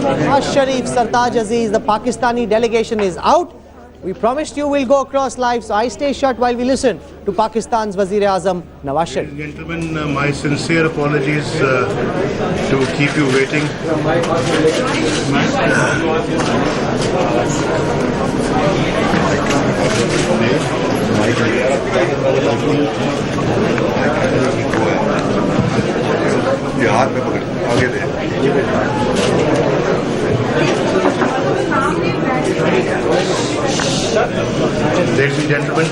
Nawaz Sharif, Sartaj Aziz, the Pakistani delegation is out. We promised you we'll go across live, so I stay shut while we listen to Pakistan's Wazir-e-Azam Nawaz Sharif. Ladies and gentlemen, my sincere apologies to keep you waiting. ये हाथ में पकड़ आगे दे Ladies and gentlemen,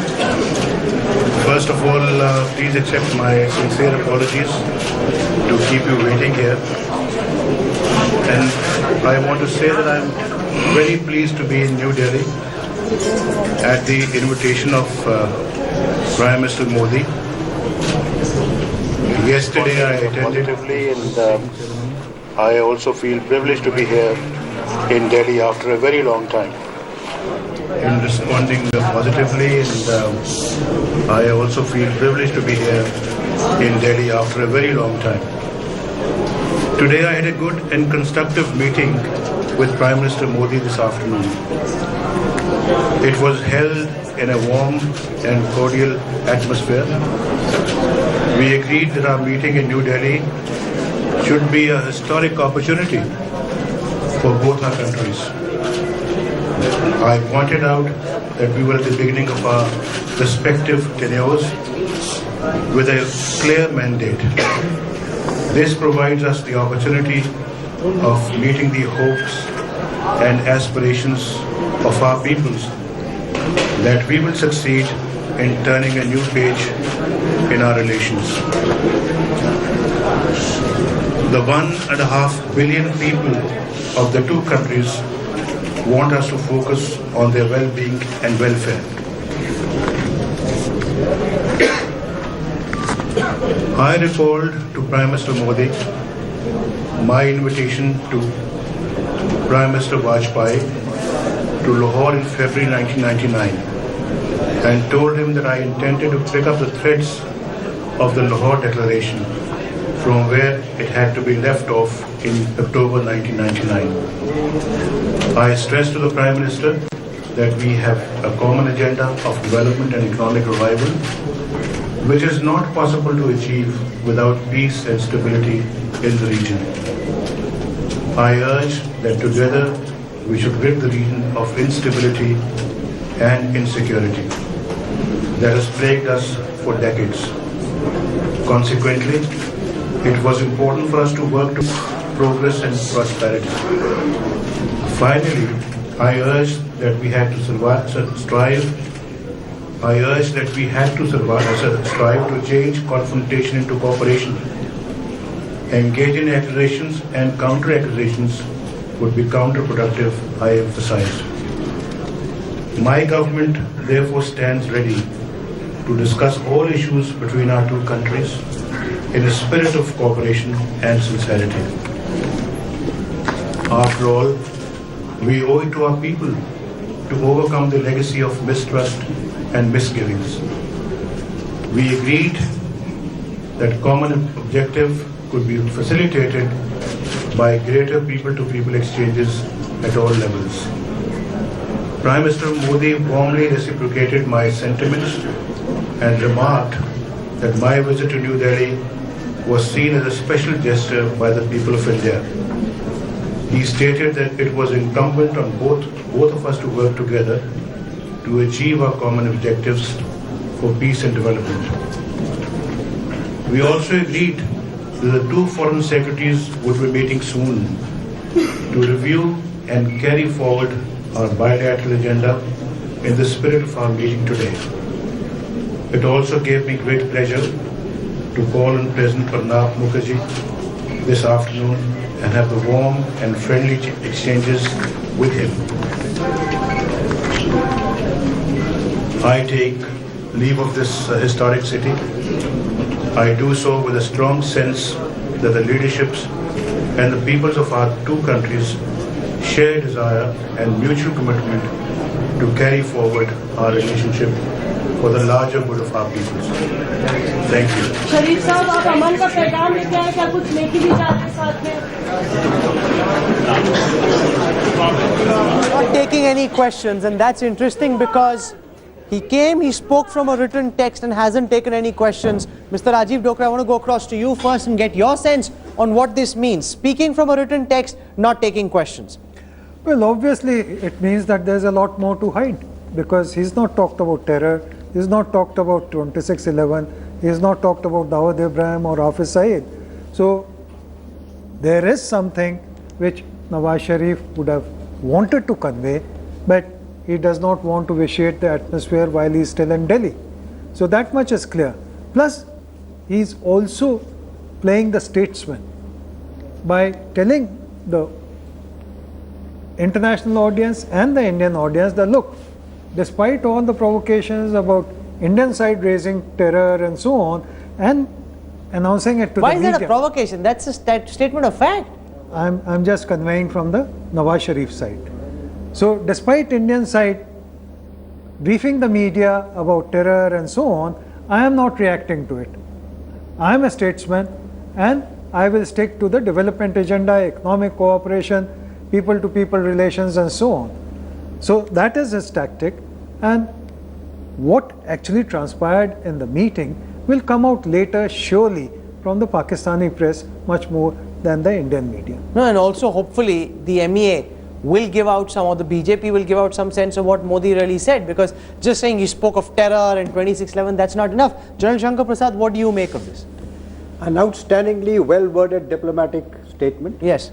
first of all, please accept my sincere apologies to keep you waiting here. And I want to say that I'm very pleased to be in New Delhi at the invitation of Prime Minister Modi. Yesterday I attended and I also feel privileged to be here in Delhi after a very long time. In responding positively, and I also feel privileged to be here in Delhi after a very long time. Today I had a good and constructive meeting with Prime Minister Modi this afternoon. It was held in a warm and cordial atmosphere. We agreed that our meeting in New Delhi should be a historic opportunity for both our countries. I pointed out that we were at the beginning of our respective tenures with a clear mandate. This provides us the opportunity of meeting the hopes and aspirations of our peoples, that we will succeed in turning a new page in our relations. The 1.5 billion people of the two countries want us to focus on their well-being and welfare. I recalled to Prime Minister Modi my invitation to Prime Minister Vajpayee to Lahore in February 1999 and told him that I intended to pick up the threads of the Lahore Declaration from where it had to be left off in October 1999. I stressed to the Prime Minister that we have a common agenda of development and economic revival, which is not possible to achieve without peace and stability in the region. I urge that together we should rid the region of instability and insecurity that has plagued us for decades. Consequently, it was important for us to work to progress and prosperity. Finally, I urged that we had to strive to change confrontation into cooperation. Engage in accusations and counter-accusations would be counterproductive, I emphasized. My government therefore stands ready to discuss all issues between our two countries in a spirit of cooperation and sincerity. After all, we owe it to our people to overcome the legacy of mistrust and misgivings. We agreed that common objective could be facilitated by greater people-to-people exchanges at all levels. Prime Minister Modi warmly reciprocated my sentiments and remarked that my visit to New Delhi was seen as a special gesture by the people of India. He stated that it was incumbent on both of us to work together to achieve our common objectives for peace and development. We also agreed that the two foreign secretaries would be meeting soon to review and carry forward our bilateral agenda in the spirit of our meeting today. It also gave me great pleasure to call on President Pranab Mukherjee this afternoon and have the warm and friendly exchanges with him. I take leave of this historic city. I do so with a strong sense that the leaderships and the peoples of our two countries share desire and mutual commitment to carry forward our relationship for the larger good of our peoples. Thank you. शरीफ साहब, आप अमन का पैगाम लेके आए, क्या कुछ लेके भी जाते साथ में? taking any questions, and that's interesting because he came, he spoke from a written text and hasn't taken any questions. Mr. Rajiv Dokra, I want to go across to you first and get your sense on what this means. Speaking from a written text, not taking questions. Well, obviously, it means that there's a lot more to hide, because he's not talked about terror, he's not talked about 26/11, he's not talked about Dawood Ibrahim or Hafiz Saeed. So, there is something which Nawaz Sharif would have wanted to convey, but he does not want to vitiate the atmosphere while he's still in Delhi. So that much is clear. Plus, he's also playing the statesman by telling the international audience and the Indian audience that, look, despite all the provocations about Indian side raising terror and so on, and announcing it to Why the is media. that a provocation? That's a statement of fact. I'm just conveying from the Nawaz Sharif side. So despite Indian side briefing the media about terror and so on, I am not reacting to it. I am a statesman and I will stick to the development agenda, economic cooperation, people to people relations and so on. So that is his tactic, and what actually transpired in the meeting will come out later surely from the Pakistani press much more than the Indian media. No, and also hopefully the MEA will give out some, or the BJP will give out some sense of what Modi really said, because just saying he spoke of terror and 26/11, that's not enough. General Shankar Prasad, what do you make of this? An outstandingly well-worded diplomatic statement. Yes.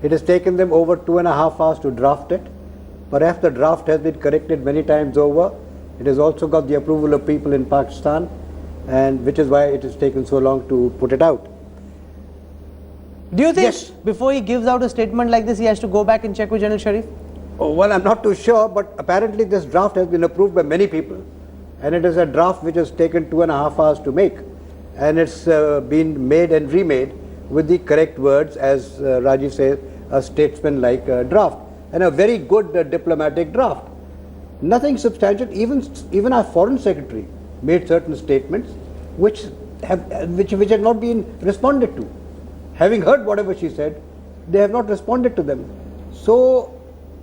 It has taken them over 2.5 hours to draft it. Perhaps the draft has been corrected many times over. It has also got the approval of people in Pakistan, and which is why it has taken so long to put it out. Do you think Yes. before he gives out a statement like this, he has to go back and check with General Sharif? Oh, well, I'm not too sure, but apparently this draft has been approved by many people, and it is a draft which has taken 2.5 hours to make, and it's been made and remade with the correct words, as Rajiv says, a statesman-like draft, and a very good diplomatic draft. Nothing substantial. Even our foreign secretary made certain statements which have not been responded to. Having heard whatever she said, they have not responded to them. So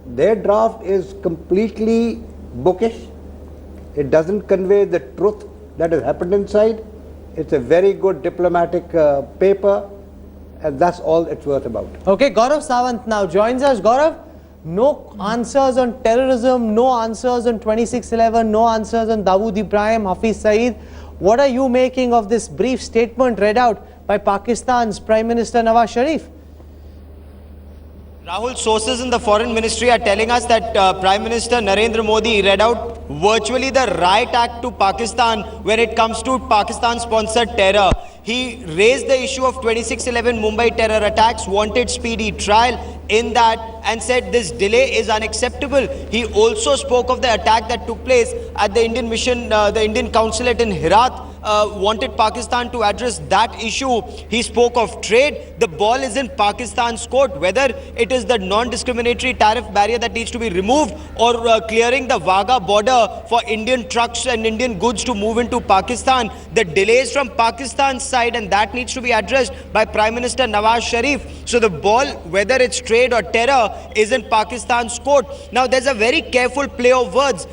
their draft is completely bookish. It doesn't convey the truth that has happened inside. It's a very good diplomatic paper, and that's all it's worth about. Okay, Gaurav Sawant now joins us. Gaurav, no answers on terrorism, no answers on 26/11, no answers on Dawood Ibrahim, Hafiz Saeed. What are you making of this brief statement read out by Pakistan's Prime Minister Nawaz Sharif? Rahul, sources in the Foreign Ministry are telling us that Prime Minister Narendra Modi read out virtually the riot act to Pakistan when it comes to Pakistan-sponsored terror. He raised the issue of 26/11 Mumbai terror attacks, wanted speedy trial in that, and said this delay is unacceptable. He also spoke of the attack that took place at the Indian mission, the Indian consulate in Herat, wanted Pakistan to address that issue. He spoke of trade. The ball is in Pakistan's court, whether it is the non-discriminatory tariff barrier that needs to be removed, or clearing the Wagah border for Indian trucks and Indian goods to move into Pakistan. The delays from Pakistan's side, and that needs to be addressed by Prime Minister Nawaz Sharif. So the ball, whether it's trade or terror, is in Pakistan's court. Now there's a very careful play of words.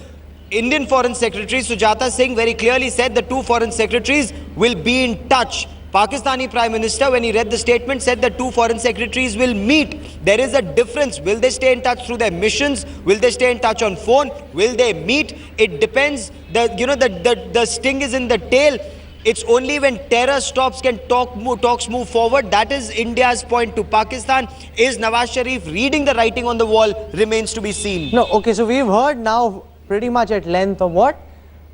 Indian Foreign Secretary Sujata Singh very clearly said the two foreign secretaries will be in touch. Pakistani Prime Minister, when he read the statement, said the two foreign secretaries will meet. There is a difference. Will they stay in touch through their missions? Will they stay in touch on phone? Will they meet? It depends. The sting is in the tail. It's only when terror stops can talks move forward. That is India's point to Pakistan. Is Nawaz Sharif reading the writing on the wall? Remains to be seen. No, okay, so we've heard now pretty much at length of what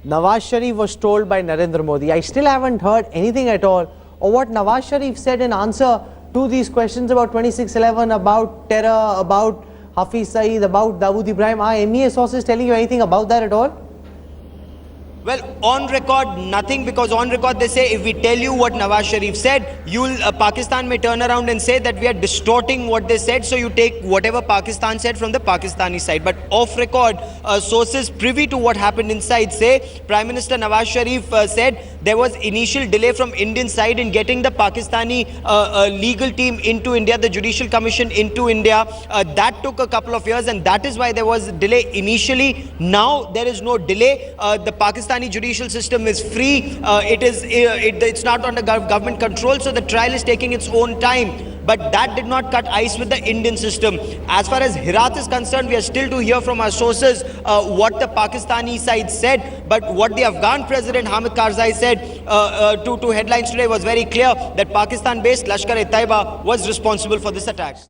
Nawaz Sharif was told by Narendra Modi. I still haven't heard anything at all or what Nawaz Sharif said in answer to these questions about 26/11, about terror, about Hafiz Saeed, about Dawood Ibrahim. Are MEA sources telling you anything about that at all? Well, on record, nothing, because on record they say if we tell you what Nawaz Sharif said, Pakistan may turn around and say that we are distorting what they said, so you take whatever Pakistan said from the Pakistani side. But off record, sources privy to what happened inside say Prime Minister Nawaz Sharif said there was initial delay from Indian side in getting the Pakistani legal team into India, the Judicial Commission into India. That took a couple of years, and that is why there was a delay initially. Now there is no delay. The Pakistani judicial system is free. It's not under government control, so the trial is taking its own time. But that did not cut ice with the Indian system. As far as Herat is concerned, we are still to hear from our sources what the Pakistani side said. But what the Afghan President Hamid Karzai said to headlines today was very clear, that Pakistan-based Lashkar-e-Taiba was responsible for this attack.